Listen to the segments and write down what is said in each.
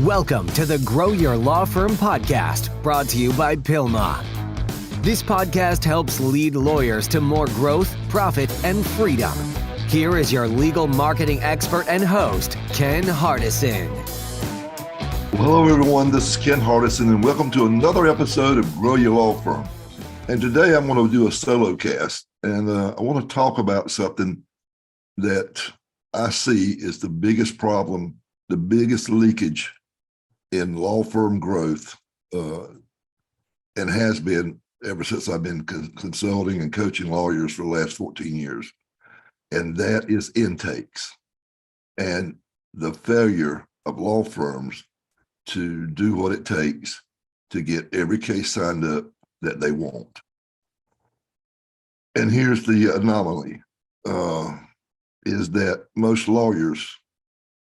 Welcome to the Grow Your Law Firm podcast, brought to you by PILMMA. This podcast helps lead lawyers to more growth, profit, and freedom. Here is your legal marketing expert and host, Ken Hardison. Well, hello, everyone. This is Ken Hardison, and welcome to another episode of Grow Your Law Firm. And today I'm going to do a solo cast, and I want to talk about something that I see is the biggest problem, the biggest leakage in law firm growth, and has been ever since I've been consulting and coaching lawyers for the last 14 years. And that is intakes and the failure of law firms to do what it takes to get every case signed up that they want. And here's the anomaly, is that most lawyers,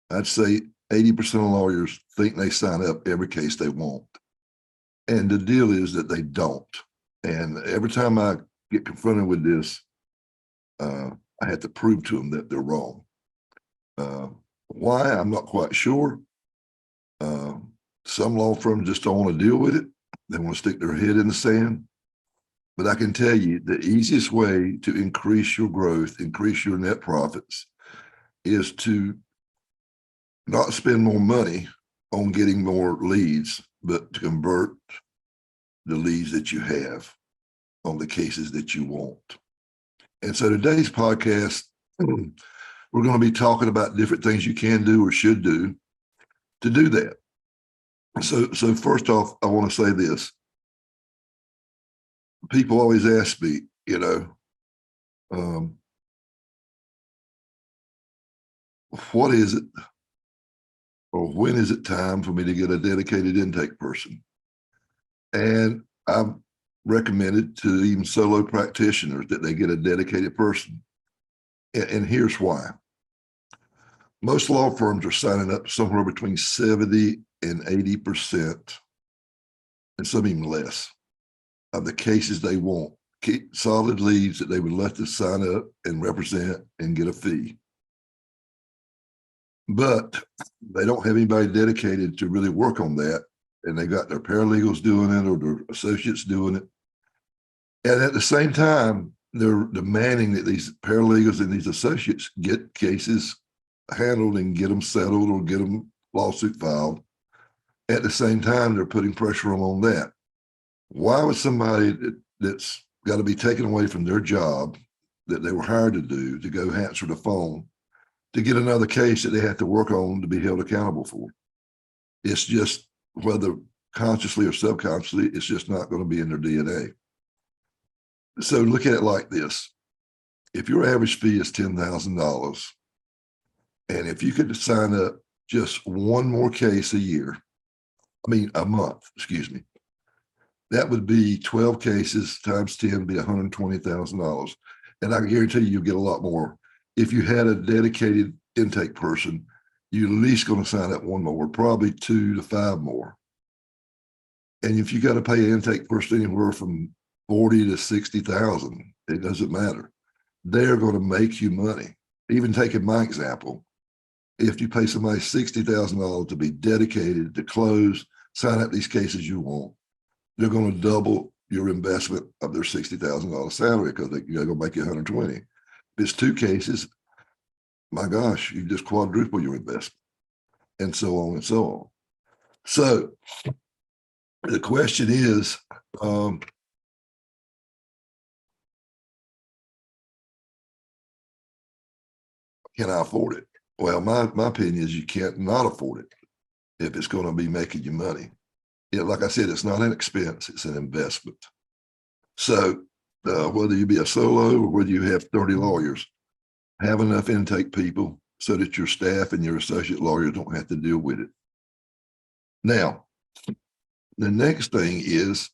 I'd say 80% of lawyers think they sign up every case they want. And the deal is that they don't. And every time I get confronted with this, I have to prove to them that they're wrong. Why? I'm not quite sure. Some law firms just don't want to deal with it. They want to stick their head in the sand. But I can tell you the easiest way to increase your growth, increase your net profits, is to not spend more money on getting more leads, but to convert the leads that you have on the cases that you want. And so today's podcast, we're going to be talking about different things you can do or should do to do that. So first off, I want to say this. People always ask me, what is it, or when is it time for me to get a dedicated intake person? And I've recommended to even solo practitioners that they get a dedicated person. And here's why. Most law firms are signing up somewhere between 70 and 80%, and some even less, of the cases they want, solid leads that they would let us sign up and represent and get a fee. But they don't have anybody dedicated to really work on that. And they got their paralegals doing it or their associates doing it. And at the same time, they're demanding that these paralegals and these associates get cases handled and get them settled or get them lawsuit filed. At the same time, they're putting pressure on that. Why would somebody that's got to be taken away from their job that they were hired to do to go answer the phone to get another case that they have to work on to be held accountable for? It's just, whether consciously or subconsciously, it's just not going to be in their DNA. So look at it like this. If your average fee is $10,000, and if you could sign up just one more case a month, that would be 12 cases times 10 would be $120,000. And I can guarantee you'll get a lot more. If you had a dedicated intake person, you're at least going to sign up one more, probably 2 to 5 more. And if you got to pay an intake person anywhere from 40 to 60,000, it doesn't matter. They're going to make you money. Even taking my example, if you pay somebody $60,000 to be dedicated to close, sign up these cases you want, they're going to double your investment of their $60,000 salary because they're going to make you 120. If it's 2 cases, my gosh, you just quadruple your investment, and so on and so on. So the question is, can I afford it? Well, my opinion is you can't not afford it if it's going to be making you money. Like I said, it's not an expense, it's an investment. So whether you be a solo or whether you have 30 lawyers, have enough intake people so that your staff and your associate lawyers don't have to deal with it. Now, the next thing is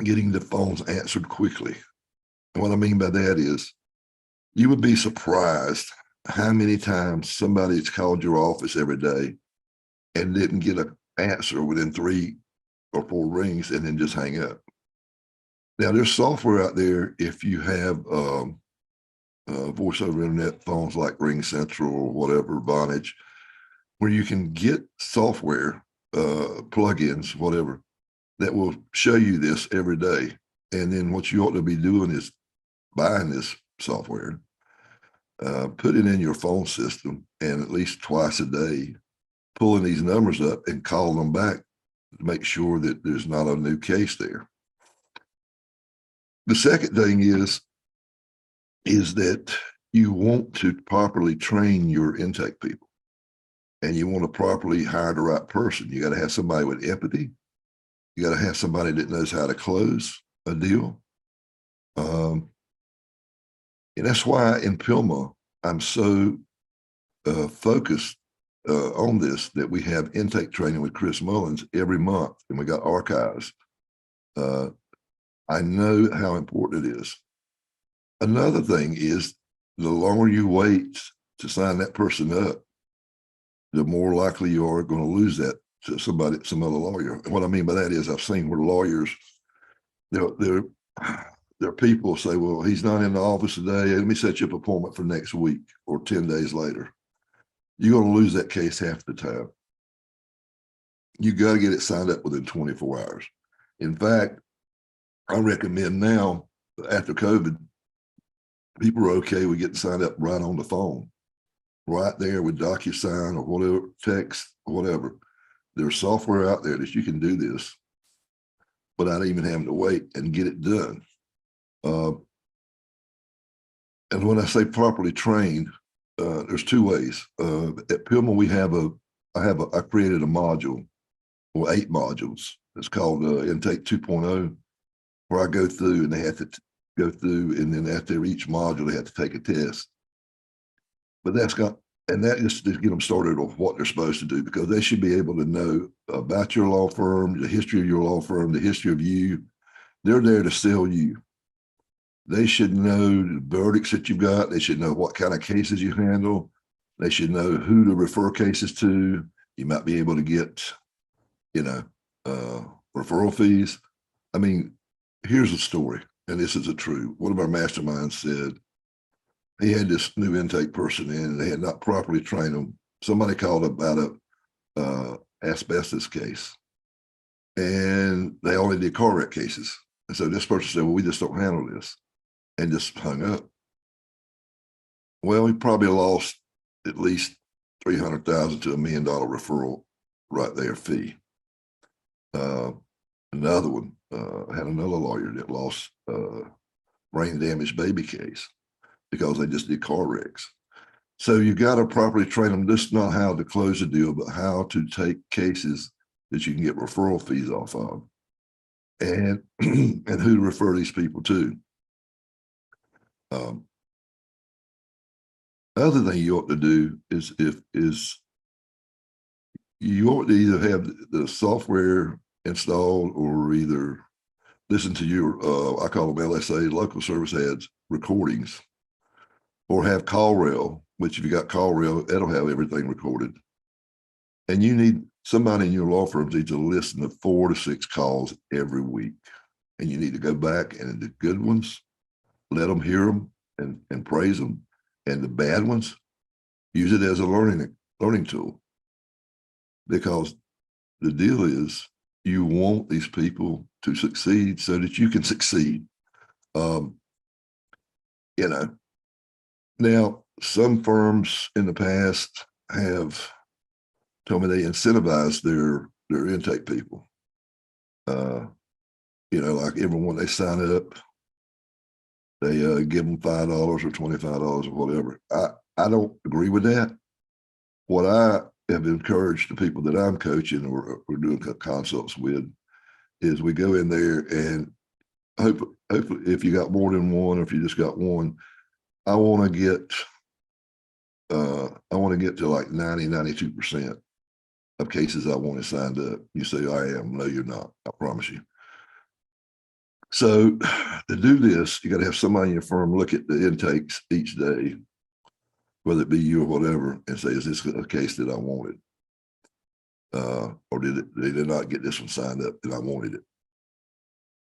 getting the phones answered quickly. And what I mean by that is you would be surprised how many times somebody's called your office every day and didn't get an answer within 3 or 4 rings and then just hang up. Now, there's software out there if you have voice over internet phones like Ring Central or whatever, Vonage, where you can get software, plugins, whatever, that will show you this every day. And then what you ought to be doing is buying this software, put it in your phone system, and at least twice a day, pulling these numbers up and calling them back to make sure that there's not a new case there. The second thing is that you want to properly train your intake people, and you want to properly hire the right person. You got to have somebody with empathy. You got to have somebody that knows how to close a deal. And that's why in PILMMA, I'm so focused on this, that we have intake training with Chris Mullins every month, and we got archives. I know how important it is. Another thing is, the longer you wait to sign that person up, the more likely you are going to lose that to some other lawyer. And what I mean by that is, I've seen where lawyers, their people say, well, he's not in the office today, let me set you up an appointment for next week or 10 days later. You're going to lose that case half the time. You got to get it signed up within 24 hours. In fact, I recommend now, after COVID, people are okay with getting signed up right on the phone, right there with DocuSign or whatever, text, whatever. There's software out there that you can do this without even having to wait and get it done. And when I say properly trained, there's two ways. At PILMMA, I created a module, or 8 modules. It's called Intake 2.0, where I go through, and they have to go through, and then after each module, they have to take a test. But that just to get them started on what they're supposed to do, because they should be able to know about your law firm, the history of your law firm, the history of you. They're there to sell you. They should know the verdicts that you've got. They should know what kind of cases you handle. They should know who to refer cases to. You might be able to get, referral fees. I mean, here's a story, and this is a true. One of our masterminds said he had this new intake person in, and they had not properly trained them. Somebody called about a asbestos case, and they only did car wreck cases. And so this person said, well, we just don't handle this, and just hung up. Well, he probably lost at least $300,000 to $1 million referral right there fee. Another one had another lawyer that lost brain damaged baby case because they just did car wrecks. So you got to properly train them, just not how to close a deal, but how to take cases that you can get referral fees off of, and and who to refer these people to. Other thing you ought to do is you ought to either have the software installed, or either listen to your I call them LSA, local service ads recordings, or have CallRail, which if you got CallRail, that'll have everything recorded. And you need somebody in your law firm needs to listen to 4 to 6 calls every week, and you need to go back, and the good ones, let them hear them and praise them, and the bad ones, use it as a learning tool. Because the deal is, you want these people to succeed so that you can succeed. Now, some firms in the past have told me they incentivize their intake people. Like everyone they sign up, they give them $5 or $25 or whatever. I don't agree with that. What I have encouraged the people that I'm coaching or doing consults with is we go in there, and hopefully if you got more than one, or if you just got one, I want to get to like 92% of cases I want to signed up. You say, I am. No, you're not. I promise you. So to do this, you got to have somebody in your firm look at the intakes each day, whether it be you or whatever, and say, is this a case that I wanted? Or did they not get this one signed up and I wanted it?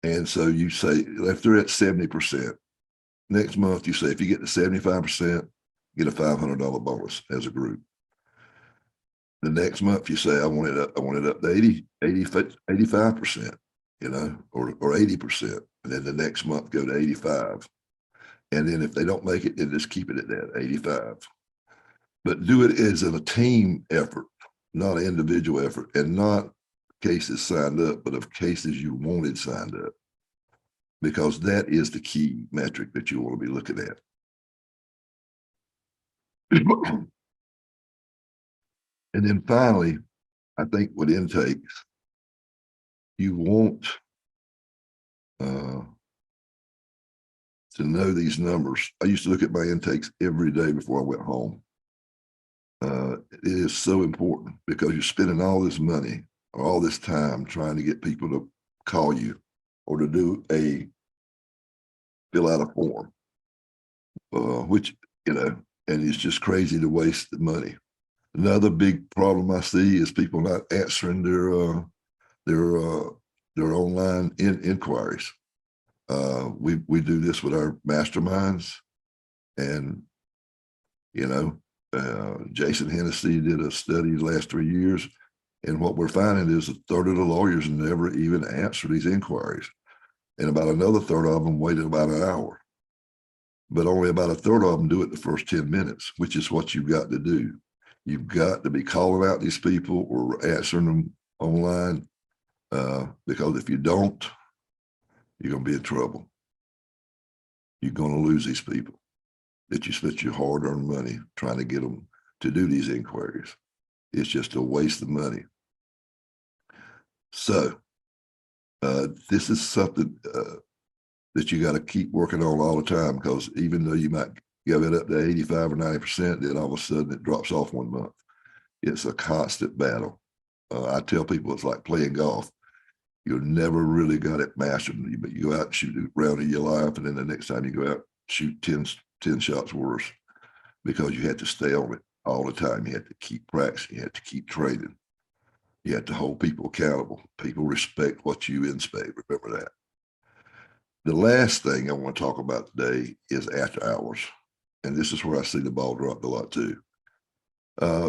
And so you say, if they're at 70%, next month you say, if you get to 75%, get a $500 bonus as a group. The next month you say, I want it up to 80, 85%, or 80%. And then the next month go to 85. And then if they don't make it, then just keep it at that 85. But do it as a team effort, not an individual effort, and not cases signed up, but of cases you wanted signed up, because that is the key metric that you want to be looking at. And then finally, I think with intakes, you want to know these numbers. I used to look at my intakes every day before I went home. It is so important because you're spending all this money or all this time trying to get people to call you or to fill out a form, which, and it's just crazy to waste the money. Another big problem I see is people not answering their online inquiries. We do this with our masterminds, and Jason Hennessy did a study the last 3 years, and what we're finding is a third of the lawyers never even answer these inquiries, and about another third of them waited about an hour, but only about a third of them do it the first 10 minutes, which is what you've got to do. You've got to be calling out these people or answering them online, because if you don't, you're going to be in trouble. You're going to lose these people that you spent your hard-earned money trying to get them to do these inquiries. It's just a waste of money. So this is something that you got to keep working on all the time, because even though you might give it up to 85 or 90%, then all of a sudden it drops off 1 month. It's a constant battle. I tell people it's like playing golf. You'll never really got it mastered, but you go out and shoot a round of your life, and then the next time you go out, shoot 10 shots worse, because you had to stay on it all the time. You had to keep practicing. You had to keep training. You had to hold people accountable. People respect what you inspect. Remember that. The last thing I want to talk about today is after hours. And this is where I see the ball dropped a lot too.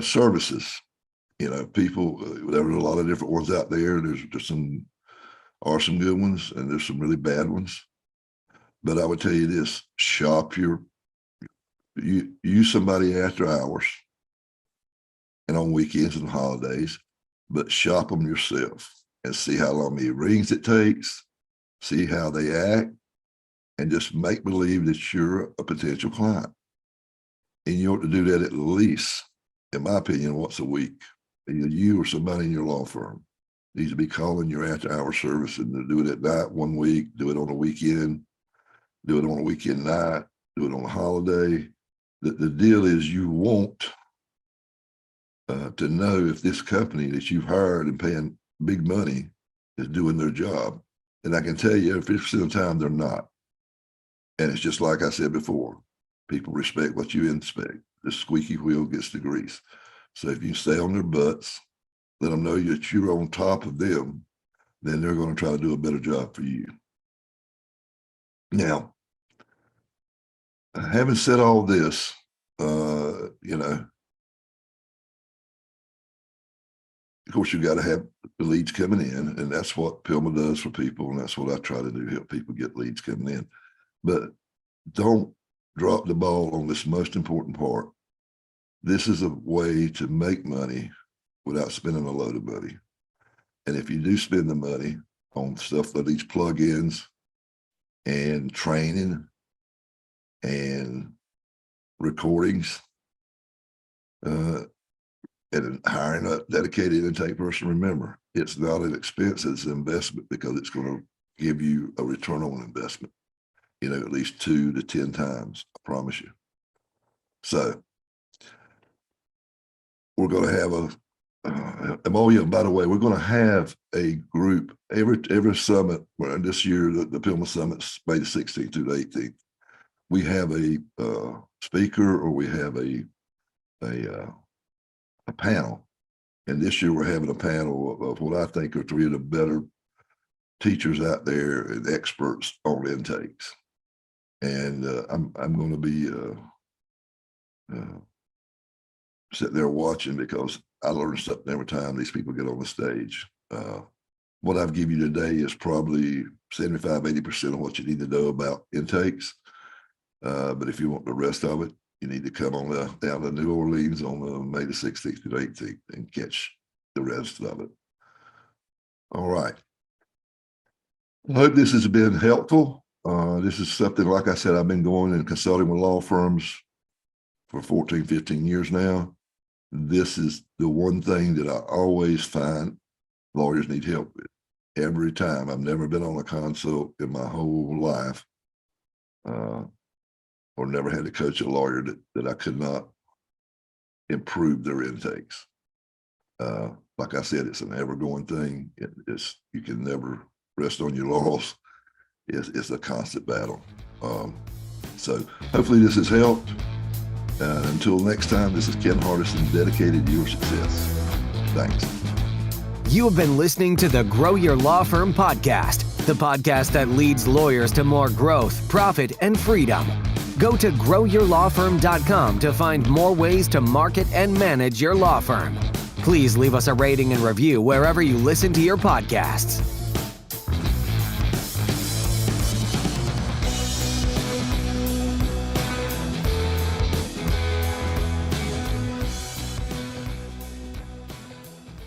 Services, people, there are a lot of different ones out there. There's some good ones, and there's some really bad ones. But I would tell you this: shop use somebody after hours and on weekends and holidays, but shop them yourself and see how long many rings it takes, see how they act, and just make believe that you're a potential client. And you ought to do that at least, in my opinion, once a week. Either you or somebody in your law firm needs to be calling your after-hour service, and do it at night 1 week, do it on a weekend, do it on a weekend night, do it on a holiday. The deal is you want to know if this company that you've hired and paying big money is doing their job. And I can tell you 50% of the time they're not. And it's just like I said before, people respect what you inspect. The squeaky wheel gets the grease. So if you stay on their butts, let them know that you're on top of them, then they're going to try to do a better job for you. Now, having said all this, of course, you got to have the leads coming in, and that's what PILMMA does for people, and that's what I try to do, help people get leads coming in. But don't drop the ball on this most important part. This is a way to make money without spending a load of money. And if you do spend the money on stuff like these plugins and training and recordings, and hiring a dedicated intake person, remember, it's not an expense, it's an investment, because it's going to give you a return on investment, at least 2 to 10 times, I promise you. So we're going to have by the way, we're going to have a group every summit. This year, the PILMMA Summit's May the 16th through the 18th. We have a speaker, or we have a panel. And this year we're having a panel of what I think are 3 of the better teachers out there and experts on intakes. And I'm going to be sitting there watching, because I learn something every time these people get on the stage. What I've given you today is probably 75–80% of what you need to know about intakes. But if you want the rest of it, you need to come on down to New Orleans on May the 16th to the 18th and catch the rest of it. All right. I hope this has been helpful. This is something, like I said, I've been going and consulting with law firms for 14, 15 years now. This is the one thing that I always find lawyers need help with. Every time. I've never been on a consult in my whole life, or never had to coach a lawyer that I could not improve their intakes. Like I said, it's an ever-going thing. You can never rest on your laurels. It's a constant battle. So hopefully this has helped. Until next time, this is Ken Hardison, dedicated to your success. Thanks. You have been listening to the Grow Your Law Firm podcast, the podcast that leads lawyers to more growth, profit, and freedom. Go to growyourlawfirm.com to find more ways to market and manage your law firm. Please leave us a rating and review wherever you listen to your podcasts.